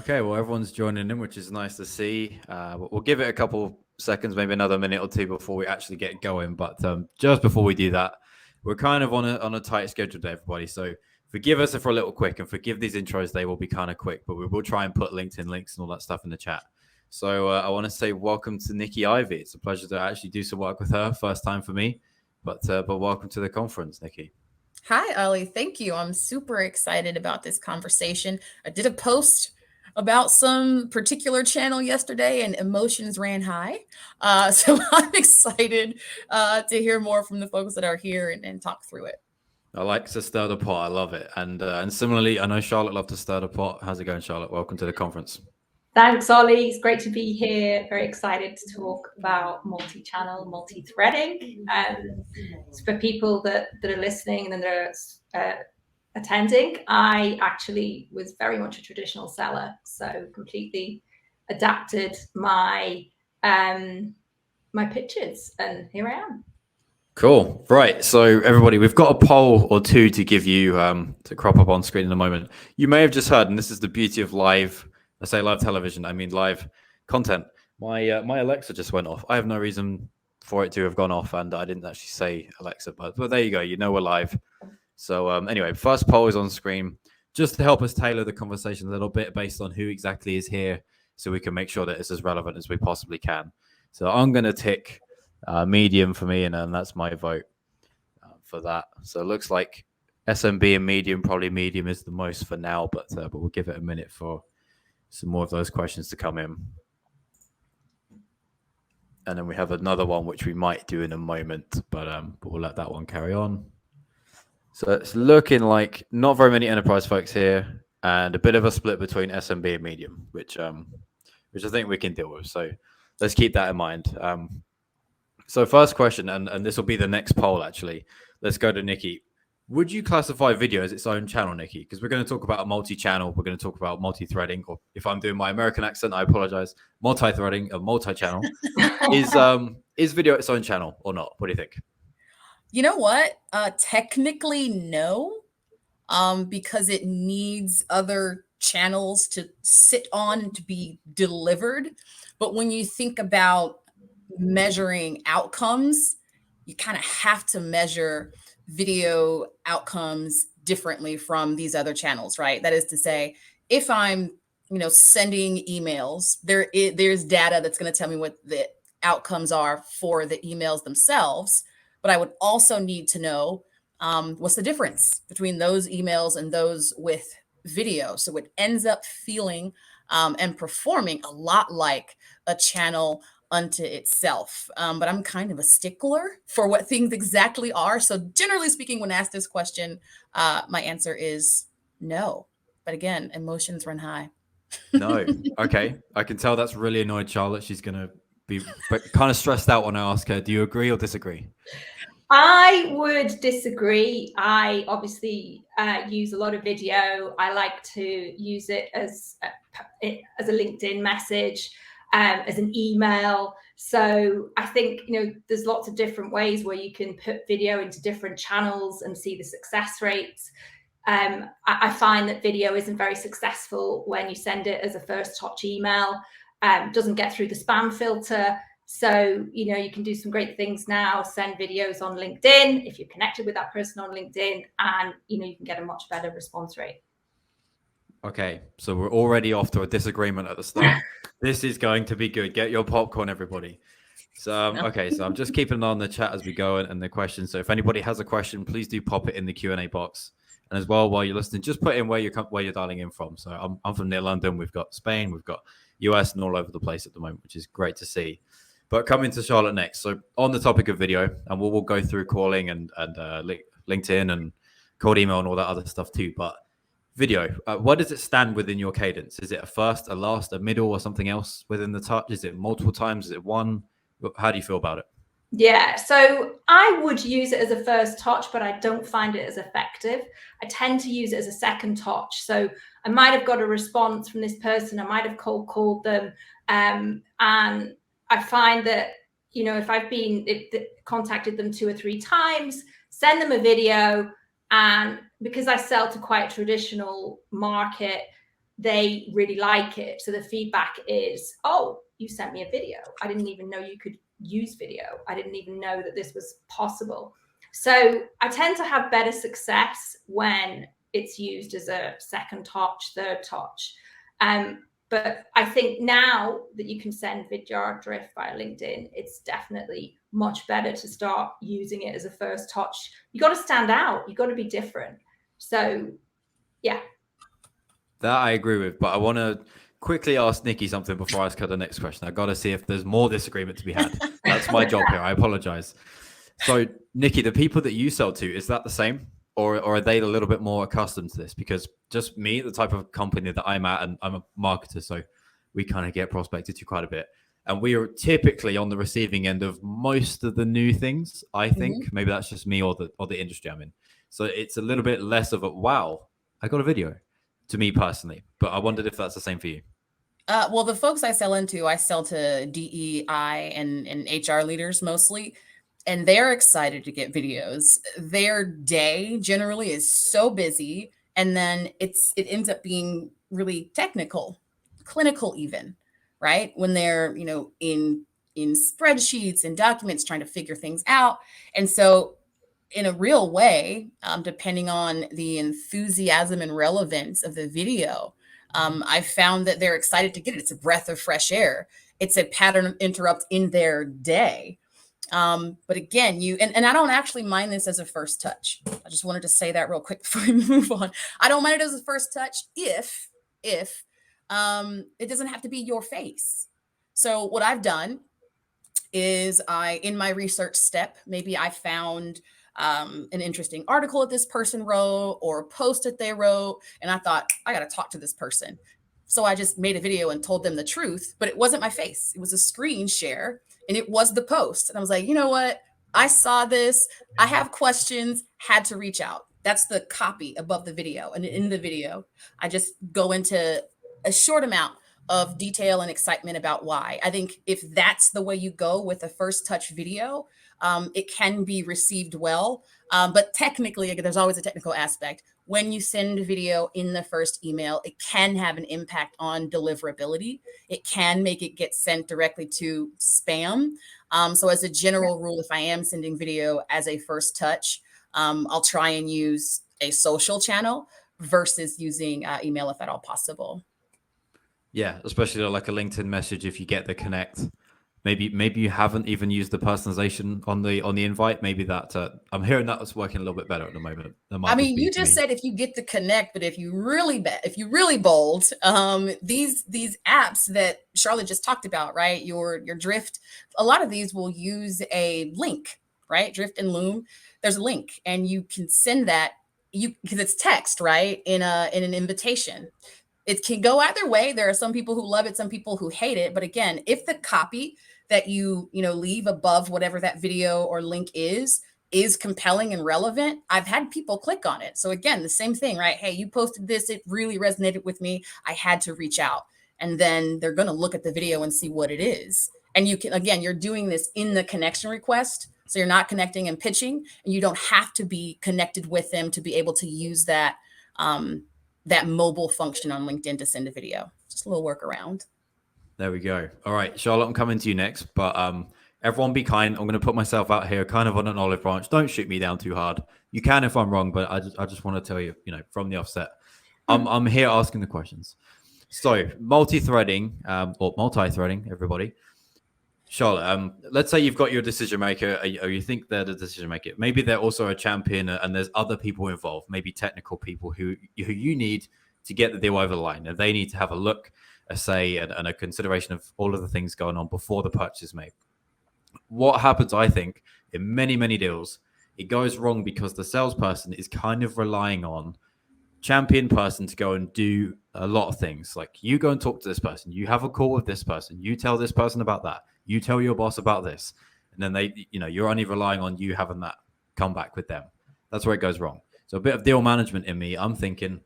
Okay, well, everyone's joining in, which is nice to see. We'll give it a couple seconds, maybe another minute or two before we actually get going. But just before we do that, we're kind of on a tight schedule to everybody. So forgive us if we're a little quick, and forgive these intros. They will be kind of quick, but we will try and put LinkedIn links and all that stuff in the chat. So I want to say welcome to Nikki Ivy. It's a pleasure to actually do some work with her. First time for me, but welcome to the conference, Nikki. Hi, Ollie. Thank you. I'm super excited about this conversation. I did a post about some particular channel yesterday and emotions ran high. So I'm excited to hear more from the folks that are here and talk through it. I like to stir the pot. I love it. And similarly, I know Charlotte loved to stir the pot. How's it going, Charlotte? Welcome to the conference. Thanks, Ollie. It's great to be here. Very excited to talk about multi-channel, multi-threading. For people that are listening and that are attending, I actually was very much a traditional seller, so completely adapted my my pitches, and here I am. Cool. Right. So everybody, we've got a poll or two to give you to crop up on screen in a moment. You may have just heard, and this is the beauty of live. I say live television. I mean live content. My Alexa just went off. I have no reason for it to have gone off, and I didn't actually say Alexa, but there you go. You know we're live. So anyway, first poll is on screen, just to help us tailor the conversation a little bit based on who exactly is here, so we can make sure that it's as relevant as we possibly can. So I'm going to tick medium for me, and that's my vote for that. So it looks like SMB and medium, probably medium is the most for now, but we'll give it a minute for some more of those questions to come in. And then we have another one, which we might do in a moment, but we'll let that one carry on. So it's looking like not very many enterprise folks here, and a bit of a split between SMB and medium, which I think we can deal with. So let's keep that in mind. So first question, and this will be the next poll, actually. Let's go to Nikki. Would you classify video as its own channel, Nikki? Because we're going to talk about a multi-channel. We're going to talk about multi-threading, or if I'm doing my American accent, I apologize. Multi-threading, a multi-channel. Is video its own channel or not? What do you think? You know what? Technically, no, because it needs other channels to sit on and to be delivered. But when you think about measuring outcomes, you kind of have to measure video outcomes differently from these other channels, right? That is to say, if I'm, sending emails, there's data that's going to tell me what the outcomes are for the emails themselves. But I would also need to know what's the difference between those emails and those with video. So it ends up feeling and performing a lot like a channel unto itself. But I'm kind of a stickler for what things exactly are. So generally speaking, when asked this question, my answer is no. But again, emotions run high. No. Okay. I can tell that's really annoyed Charlotte. She's going to be kind of stressed out when I ask her, do you agree or disagree? I would disagree. I obviously use a lot of video. I like to use it as a LinkedIn message, as an email. So I think, there's lots of different ways where you can put video into different channels and see the success rates. I find that video isn't very successful when you send it as a first touch email. Doesn't get through the spam filter. So, you can do some great things now, send videos on LinkedIn if you're connected with that person on LinkedIn, and, you can get a much better response rate. Okay, so we're already off to a disagreement at the start. This is going to be good. Get your popcorn, everybody. So, okay, so I'm just keeping an eye on the chat as we go and the questions. So if anybody has a question, please do pop it in the Q&A box. And as well, while you're listening, just put in where you're dialing in from. So I'm from near London. We've got Spain, we've got US, and all over the place at the moment, which is great to see. But coming to Charlotte next. So on the topic of video, and we'll go through calling and LinkedIn and cold email and all that other stuff too. But video, where does it stand within your cadence? Is it a first, a last, a middle, or something else within the touch? Is it multiple times? Is it one? How do you feel about it? Yeah, so I would use it as a first touch, but I don't find it as effective. I tend to use it as a second touch. So I might have got a response from this person. I might have called them, and I find that, if I've contacted them 2 or 3 times, send them a video, and because I sell to quite a traditional market, they really like it. So the feedback is, oh, you sent me a video. I didn't even know you could use video. I didn't even know that this was possible. So I tend to have better success when it's used as a second touch, third touch. But I think now that you can send video drift via LinkedIn, it's definitely much better to start using it as a first touch. You got to stand out. You got to be different. So, yeah. That I agree with, but I want to quickly ask Nikki something before I ask her the next question. I got to see if there's more disagreement to be had. That's my job here. I apologize. So, Nikki, the people that you sell to, is that the same? Or are they a little bit more accustomed to this? Because just me, the type of company that I'm at, and I'm a marketer, so we kind of get prospected to quite a bit. And we are typically on the receiving end of most of the new things, I think. Maybe that's just me or the industry I'm in. So it's a little bit less of a, wow, I got a video, to me personally. But I wondered if that's the same for you. Well, the folks I sell to DEI and HR leaders mostly, and they're excited to get videos. Their day generally is so busy, and then it ends up being really technical, clinical even, right? When they're, in spreadsheets and documents trying to figure things out. And so in a real way, depending on the enthusiasm and relevance of the video, I found that they're excited to get it. It's a breath of fresh air. It's a pattern interrupt in their day. But again, and I don't actually mind this as a first touch. I just wanted to say that real quick before we move on. I don't mind it as a first touch if it doesn't have to be your face. So what I've done is in my research step, maybe I found an interesting article that this person wrote or a post that they wrote, and I thought, I got to talk to this person. So I just made a video and told them the truth, but it wasn't my face. It was a screen share, and it was the post. And I was like, you know what? I saw this. I have questions, had to reach out. That's the copy above the video. And in the video, I just go into a short amount of detail and excitement about why. I think if that's the way you go with a first touch video, it can be received well. But technically, there's always a technical aspect. When you send a video in the first email, it can have an impact on deliverability. It can make it get sent directly to spam. So as a general rule, if I am sending video as a first touch, I'll try and use a social channel versus using email if at all possible. Yeah, especially like a LinkedIn message. If you get the connect, maybe you haven't even used the personalization on the invite. Maybe that I'm hearing that's working a little bit better at the moment. I mean, you just said if you get the connect, but if you really bold, these apps that Charlotte just talked about, right? Your Drift, a lot of these will use a link, right? Drift and Loom, there's a link, and you can send that because it's text, right? In an invitation. It can go either way. There are some people who love it, some people who hate it. But again, if the copy that you leave above whatever that video or link is compelling and relevant, I've had people click on it. So again, the same thing, right? Hey, you posted this. It really resonated with me. I had to reach out. And then they're going to look at the video and see what it is. And you can, again, you're doing this in the connection request. So you're not connecting and pitching, and you don't have to be connected with them to be able to use that that mobile function on LinkedIn to send a video. Just a little workaround. There we go. All right, Charlotte, I'm coming to you next, but everyone be kind. I'm going to put myself out here kind of on an olive branch. Don't shoot me down too hard. You can if I'm wrong, but I just want to tell you, from the offset, I'm here asking the questions. So multi-threading or multi-threading, everybody. Charlotte, let's say you've got your decision maker, or you think they're the decision maker. Maybe they're also a champion, and there's other people involved, maybe technical people who you need to get the deal over the line. And they need to have a look, a say, and a consideration of all of the things going on before the purchase is made. What happens, I think, in many, many deals, it goes wrong because the salesperson is kind of relying on champion person to go and do a lot of things. Like, you go and talk to this person, you have a call with this person, you tell this person about that, you tell your boss about this, and then you're only relying on you having that come back with them. That's where it goes wrong. So a bit of deal management in me, I'm thinking,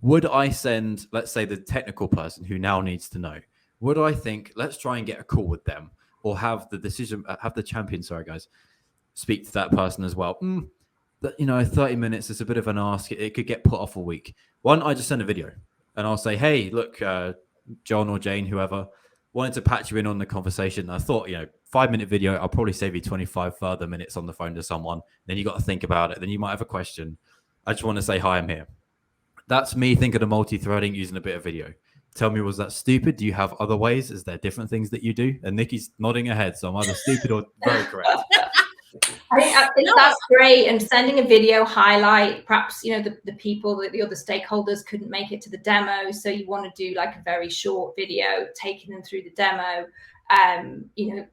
would I send, let's say, the technical person who now needs to know, would I think, let's try and get a call with them, or have the champion, speak to that person as well? 30 minutes is a bit of an ask. It could get put off a week. Why don't I just send a video? and I'll say, hey, look, John or Jane, whoever, wanted to patch you in on the conversation. I thought, 5-minute video, I'll probably save you 25 further minutes on the phone to someone. Then you got to think about it. Then you might have a question. I just want to say, hi, I'm here. That's me thinking of multi-threading using a bit of video. Tell me, was that stupid? Do you have other ways? Is there different things that you do? And Nikki's nodding her head, so I'm either stupid or very correct. I think that's great. And sending a video highlight, perhaps, the people, the other stakeholders couldn't make it to the demo. So you want to do like a very short video, taking them through the demo,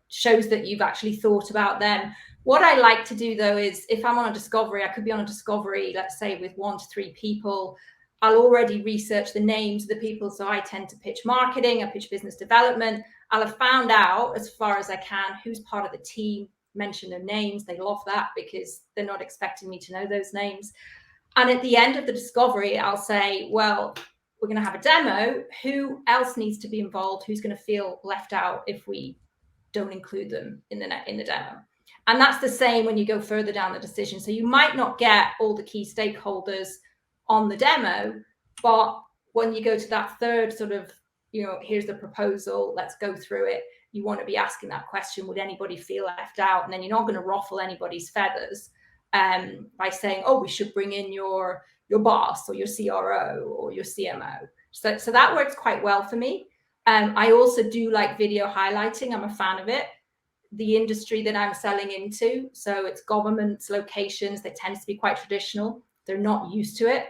shows that you've actually thought about them. What I like to do, though, is if I'm on a discovery, I could be on a discovery, let's say with 1 to 3 people. I'll already research the names of the people. So I tend to pitch marketing, I pitch business development. I'll have found out as far as I can who's part of the team, mention their names. They love that because they're not expecting me to know those names. And at the end of the discovery, I'll say, well, we're going to have a demo. Who else needs to be involved? Who's going to feel left out if we don't include them in the demo? And that's the same when you go further down the decision. So you might not get all the key stakeholders on the demo, but when you go to that third sort of, here's the proposal, let's go through it, you want to be asking that question, would anybody feel left out? And then you're not going to ruffle anybody's feathers by saying, oh, we should bring in your boss or your CRO or your CMO. So that works quite well for me. I also do like video highlighting. I'm a fan of it. The industry that I'm selling into, so it's governments, locations, they tend to be quite traditional. They're not used to it.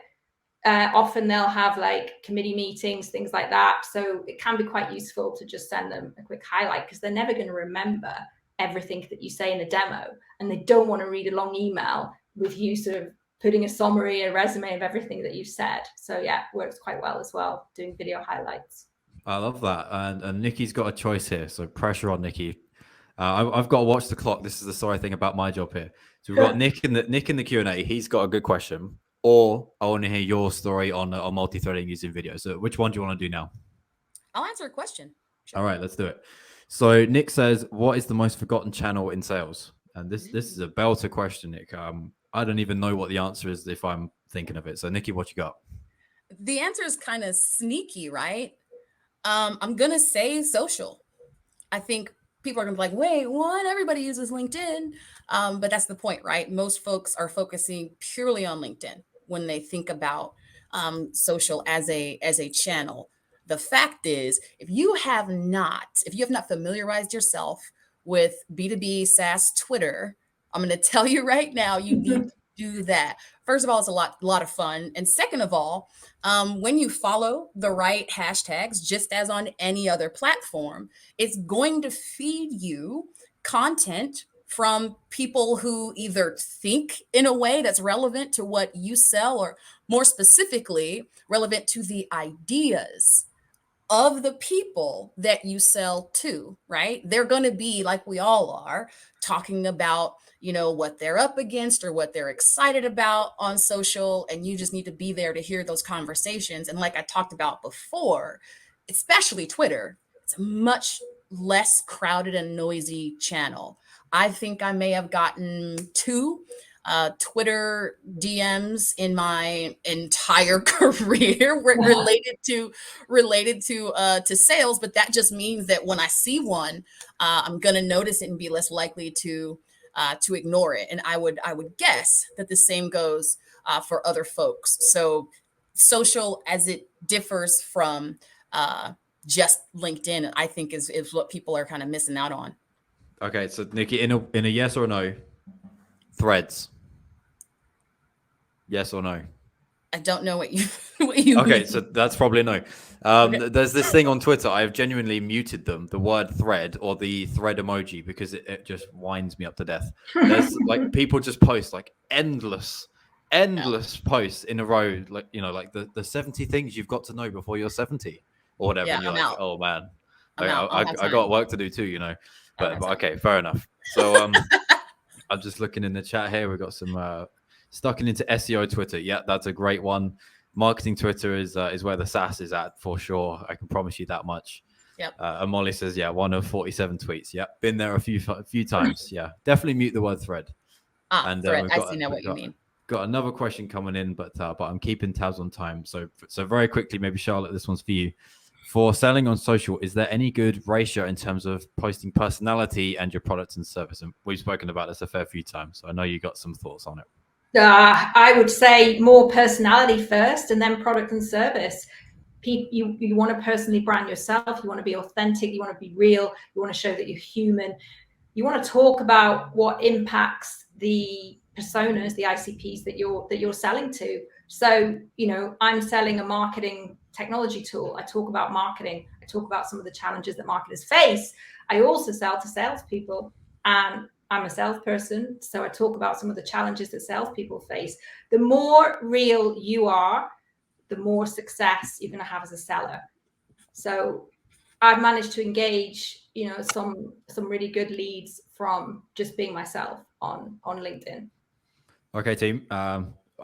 Often they'll have like committee meetings, things like that. So it can be quite useful to just send them a quick highlight because they're never going to remember everything that you say in the demo. And they don't want to read a long email with you sort of putting a summary, a resume of everything that you've said. So yeah, it works quite well as well, doing video highlights. I love that. And Nikki's got a choice here. So pressure on Nikki. I've got to watch the clock. This is the sorry thing about my job here. So we've got Nick in the Q&A. He's got a good question. Or I want to hear your story on multi-threading using video. So which one do you want to do now? I'll answer a question. Sure. All right, let's do it. So Nick says, what is the most forgotten channel in sales? And this is a belter question, Nick. I don't even know what the answer is if I'm thinking of it. So Nikki, what you got? The answer is kind of sneaky, right? I'm going to say social. I think people are going to be like, wait, what? Everybody uses LinkedIn. But that's the point, right? Most folks are focusing purely on LinkedIn when they think about social as a channel. The fact is, if you have not familiarized yourself with B2B SaaS Twitter, I'm going to tell you right now, you need to do that. First of all, it's a lot of fun. And second of all, when you follow the right hashtags, just as on any other platform, it's going to feed you content from people who either think in a way that's relevant to what you sell, or more specifically, relevant to the ideas of the people that you sell to, right? They're going to be, like we all are, talking about, what they're up against or what they're excited about on social. And you just need to be there to hear those conversations. And like I talked about before, especially Twitter, it's a much less crowded and noisy channel. I think I may have gotten 2 Twitter DMs in my entire career related to sales, but that just means that when I see one, I'm going to notice it and be less likely to ignore it. And I would guess that the same goes for other folks. So social, as it differs from just LinkedIn, I think is what people are kind of missing out on. Okay, so Nikki, in a yes or no, Threads. Yes or no? I don't know what you okay, mean. so that's probably a no. Okay. There's this thing on Twitter. I've genuinely muted them, the word thread or the thread emoji, because it just winds me up to death. There's like people just post like endless posts in a row, like like the 70 things you've got to know before you're 70 or whatever. Yeah, and you're I'm like, out. oh man, I got work to do too, But okay, fair enough. So I'm just looking in the chat here. We've got some stuck into SEO Twitter. Yeah, that's a great one. Marketing Twitter is where the SaaS is at for sure. I can promise you that much. Yep. And Molly says, yeah, one of 47 tweets. Yeah, been there a few times. Yeah, definitely mute the word thread. Thread. I see now what you mean. got another question coming in, but I'm keeping tabs on time. So very quickly, maybe Charlotte, this one's for you. For selling on social, is there any good ratio in terms of posting personality and your products and service? And we've spoken about this a fair few times, so I know you got some thoughts on it. I would say more personality first, and then product and service. You want to personally brand yourself. You want to be authentic. You want to be real. You want to show that you're human. You want to talk about what impacts the personas, the ICPs that you're selling to. So, I'm selling a marketing technology tool. I talk about marketing. I talk about some of the challenges that marketers face. I also sell to salespeople, and I'm a salesperson, so I talk about some of the challenges that salespeople face. The more real you are, the more success you're going to have as a seller. So I've managed to engage, some really good leads from just being myself on LinkedIn. Okay, team.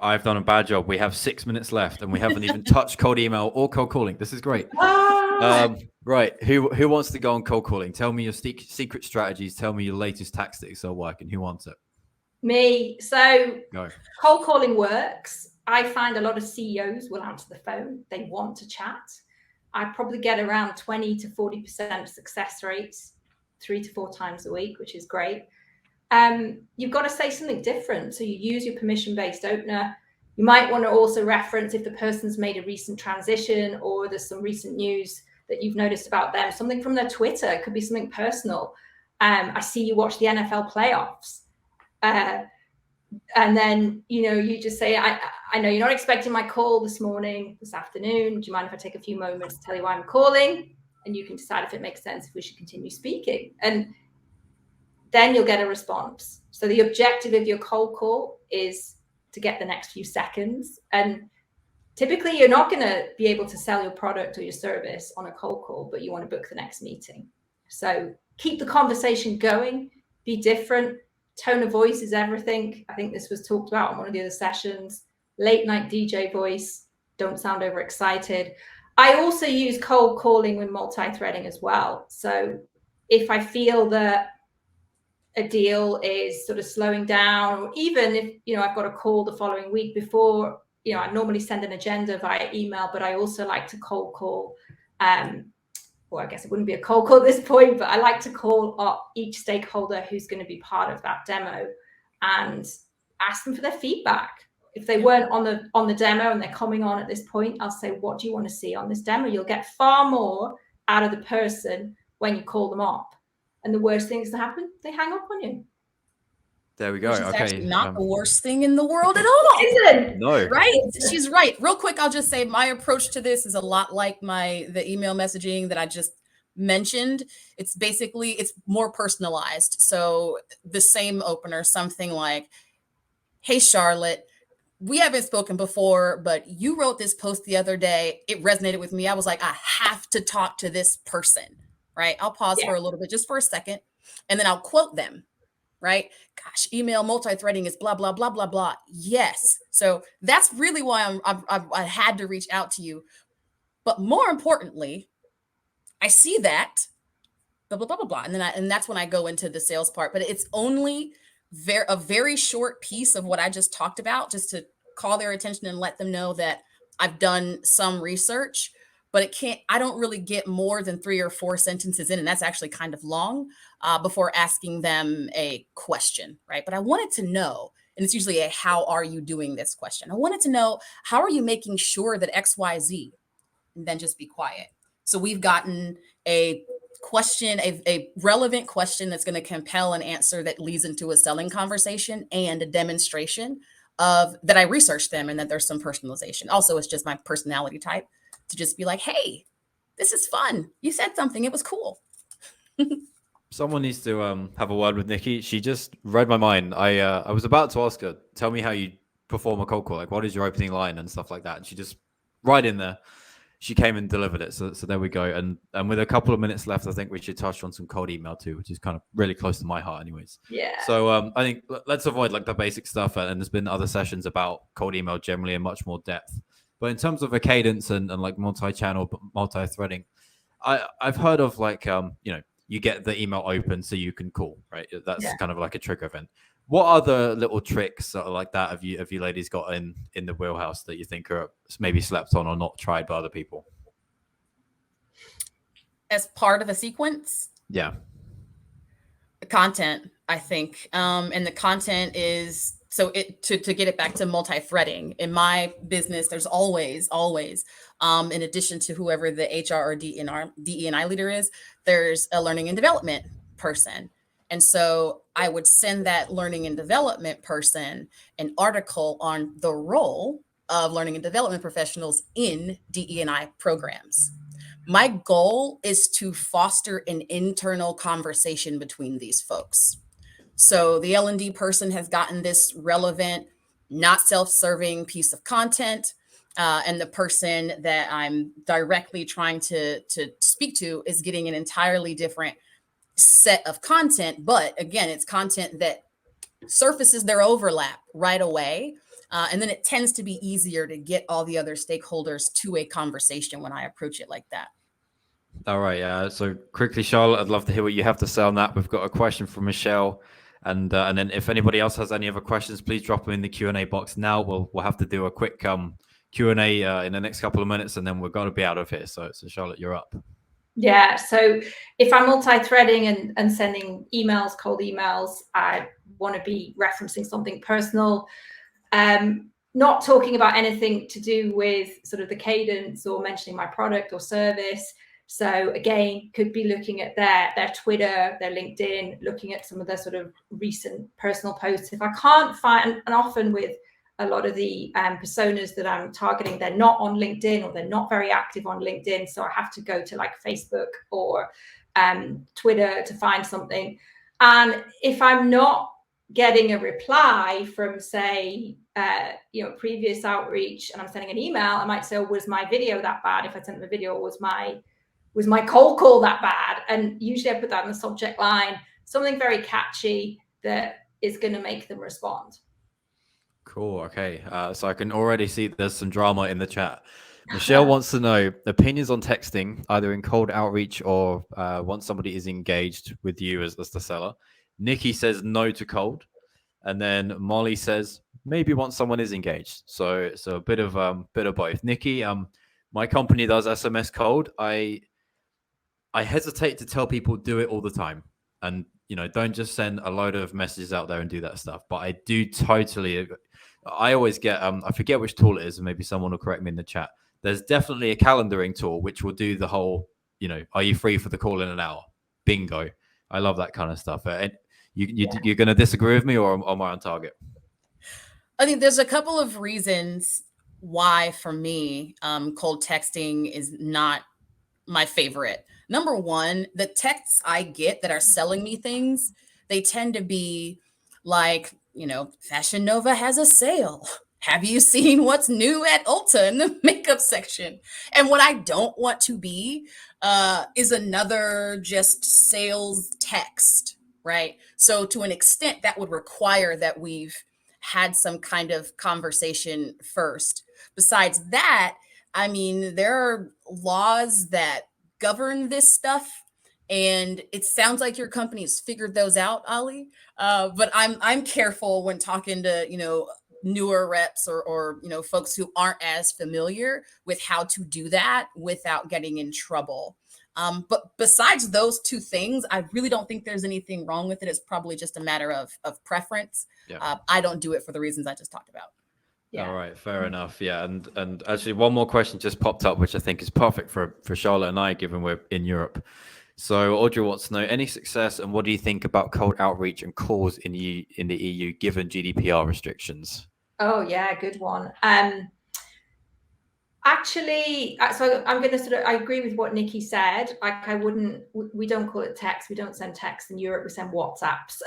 I've done a bad job. We have 6 minutes left, and we haven't even touched cold email or cold calling. This is great. Right. Who wants to go on cold calling? Tell me your secret strategies. Tell me your latest tactics that are working. Who wants it? Me. So Go. Cold calling works. I find a lot of CEOs will answer the phone. They want to chat. I probably get around 20 to 40% success rates 3 to 4 times a week, which is great. You've got to say something different. So you use your permission-based opener. You might want to also reference if the person's made a recent transition or there's some recent news that you've noticed about them, something from their Twitter. It could be something personal. I see you watch the NFL playoffs. And then, you just say, I know you're not expecting my call this afternoon. Do you mind if I take a few moments to tell you why I'm calling? And you can decide if it makes sense, if we should continue speaking. And then you'll get a response. So the objective of your cold call is to get the next few seconds. And typically you're not going to be able to sell your product or your service on a cold call, but you want to book the next meeting. So keep the conversation going, be different. Tone of voice is everything. I think this was talked about on one of the other sessions. Late night DJ voice. Don't sound overexcited. I also use cold calling with multi-threading as well. So if I feel that a deal is sort of slowing down, or even if, I've got a call the following week before, I normally send an agenda via email, but I also like to cold call. Well, I guess it wouldn't be a cold call at this point, but I like to call up each stakeholder who's going to be part of that demo and ask them for their feedback. If they weren't on the demo and they're coming on at this point, I'll say, what do you want to see on this demo? You'll get far more out of the person when you call them up. And the worst things that happen, they hang up on you. There we go. Which is okay. actually not the worst thing in the world at all. Isn't? No. Right? She's right. Real quick, I'll just say my approach to this is a lot like the email messaging that I just mentioned. It's more personalized. So the same opener, something like, hey, Charlotte, we haven't spoken before, but you wrote this post the other day. It resonated with me. I was like, I have to talk to this person, right? I'll pause for a little bit, just for a second, and then I'll quote them. Right? Gosh, email multi-threading is blah, blah, blah, blah, blah. Yes. So that's really why I had to reach out to you. But more importantly, I see that blah, blah, blah, blah, blah. And that's when I go into the sales part, but it's only a very short piece of what I just talked about, just to call their attention and let them know that I've done some research. But I don't really get more than 3 or 4 sentences in, and that's actually kind of long, before asking them a question, right? But I wanted to know, and it's usually a how are you doing this question. I wanted to know, how are you making sure that XYZ, and then just be quiet. So we've gotten a question, a relevant question that's going to compel an answer that leads into a selling conversation and a demonstration of that I researched them and that there's some personalization. Also, it's just my personality type to just be like, hey, this is fun. You said something. It was cool. Someone needs to have a word with Nikki. She just read my mind. I was about to ask her, tell me how you perform a cold call. Like, what is your opening line and stuff like that? And she just, right in there, she came and delivered it. So there we go. And with a couple of minutes left, I think we should touch on some cold email too, which is kind of really close to my heart anyways. Yeah. So I think let's avoid like the basic stuff. And there's been other sessions about cold email generally in much more depth. But in terms of a cadence and like multi-channel, multi-threading, I've heard of like, you get the email open so you can call, right? That's kind of like a trigger event. What other little tricks sort of like that have you ladies got in the wheelhouse that you think are maybe slept on or not tried by other people? As part of a sequence? Yeah. The content, I think. And the content is, so to get it back to multi-threading. In my business, there's always, in addition to whoever the HR or DE&I leader is, there's a learning and development person. And so I would send that learning and development person an article on the role of learning and development professionals in DE&I programs. My goal is to foster an internal conversation between these folks. So the L&D person has gotten this relevant, not self-serving piece of content, and the person that I'm directly trying to speak to is getting an entirely different set of content. But again, it's content that surfaces their overlap right away. And then it tends to be easier to get all the other stakeholders to a conversation when I approach it like that. All right. So quickly, Charlotte, I'd love to hear what you have to say on that. We've got a question from Michelle. And then if anybody else has any other questions, please drop them in the Q&A box now. We'll have to do a quick Q&A in the next couple of minutes, and then we're going to be out of here. So Charlotte, you're up. Yeah, so if I'm multi-threading and sending emails, cold emails, I want to be referencing something personal, not talking about anything to do with sort of the cadence or mentioning my product or service. So again, could be looking at their Twitter, their LinkedIn, looking at some of their sort of recent personal posts. If I can't find, and often with a lot of the personas that I'm targeting, they're not on LinkedIn or they're not very active on LinkedIn. So I have to go to like Facebook or Twitter to find something. And if I'm not getting a reply from, say, previous outreach, and I'm sending an email, I might say, oh, was my video that bad? If I sent them a video, was my cold call that bad? And usually I put that in the subject line, something very catchy that is going to make them respond. Cool. Okay. So I can already see there's some drama in the chat. Michelle wants to know opinions on texting, either in cold outreach or once somebody is engaged with you as the seller. Nikki says no to cold. And then Molly says maybe once someone is engaged. So a bit of both. Nikki, my company does SMS cold. I hesitate to tell people do it all the time. And, don't just send a load of messages out there and do that stuff. But I do totally, I always get, I forget which tool it is, and maybe someone will correct me in the chat. There's definitely a calendaring tool, which will do the whole, are you free for the call in an hour? Bingo. I love that kind of stuff. You're going to disagree with me, or am I on target? I think there's a couple of reasons why, for me, cold texting is not my favorite. Number one, the texts I get that are selling me things, they tend to be like, Fashion Nova has a sale. Have you seen what's new at Ulta in the makeup section? And what I don't want to be is another just sales text, right? So to an extent, that would require that we've had some kind of conversation first. Besides that, I mean, there are laws that govern this stuff, and it sounds like your company's figured those out, Ali. But I'm careful when talking to newer reps or folks who aren't as familiar with how to do that without getting in trouble. But besides those two things, I really don't think there's anything wrong with it. It's probably just a matter of preference. Yeah. I don't do it for the reasons I just talked about. Yeah. All right, fair enough. Yeah, and actually one more question just popped up, which I think is perfect for Charlotte and I, given we're in Europe. So Audrey wants to know any success, and what do you think about cold outreach and calls in the EU given GDPR restrictions? Oh yeah, good one. Actually, so I'm going to I agree with what Nikki said. Like we don't call it text. We don't send text in Europe. We send WhatsApps.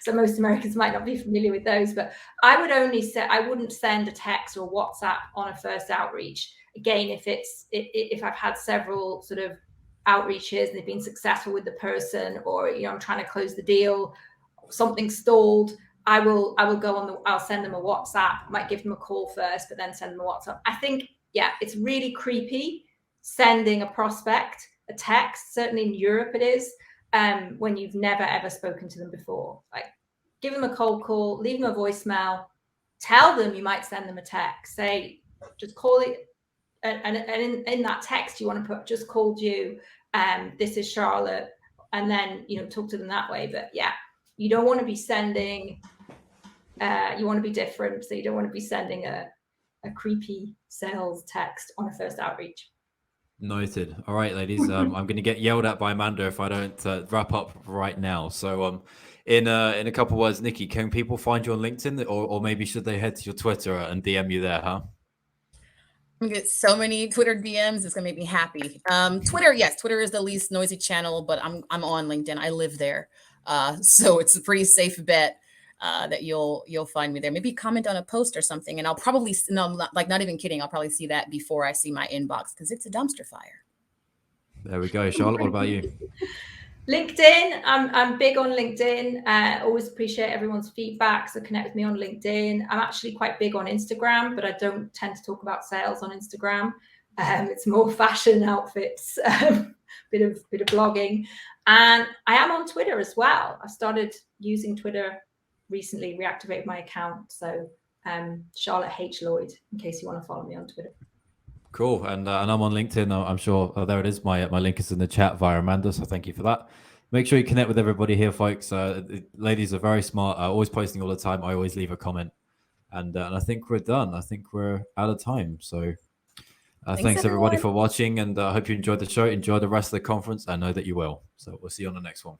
So most Americans might not be familiar with those, but I wouldn't send a text or WhatsApp on a first outreach. Again, if I've had several sort of outreaches and they've been successful with the person, or, I'm trying to close the deal, something stalled, I'll send them a WhatsApp, might give them a call first, but then send them a WhatsApp. I think, yeah, it's really creepy sending a prospect a text. Certainly in Europe it is, when you've never ever spoken to them before. Like, give them a cold call, leave them a voicemail, tell them you might send them a text, say, just call it. And in that text, you want to put, just called you, this is Charlotte, and then, you know, talk to them that way. But yeah, you don't want to be sending, you want to be different. So you don't want to be sending a creepy sales text on a first outreach. Noted. All right, ladies. I'm going to get yelled at by Amanda if I don't wrap up right now. So in a couple of words, Nikki, can people find you on LinkedIn, or maybe should they head to your Twitter and DM you there, huh? I'm gonna get so many Twitter DMs. It's gonna make me happy. Twitter, yes, Twitter is the least noisy channel, but I'm on LinkedIn. I live there, so it's a pretty safe bet that you'll find me there. Maybe comment on a post or something, and I'll probably not even kidding. I'll probably see that before I see my inbox because it's a dumpster fire. There we go, Charlotte. What about you? LinkedIn, I'm big on LinkedIn. Always appreciate everyone's feedback. So connect with me on LinkedIn. I'm actually quite big on Instagram, but I don't tend to talk about sales on Instagram. It's more fashion, outfits, bit of blogging. And I am on Twitter as well. I started using Twitter recently, reactivated my account. So Charlotte H. Lloyd, in case you want to follow me on Twitter. Cool. And I'm on LinkedIn. I'm sure there it is. My link is in the chat via Amanda. So thank you for that. Make sure you connect with everybody here, folks. Ladies are very smart. Always posting all the time. I always leave a comment. And I think we're done. I think we're out of time. So thanks everybody for watching. And I hope you enjoyed the show. Enjoy the rest of the conference. I know that you will. So we'll see you on the next one.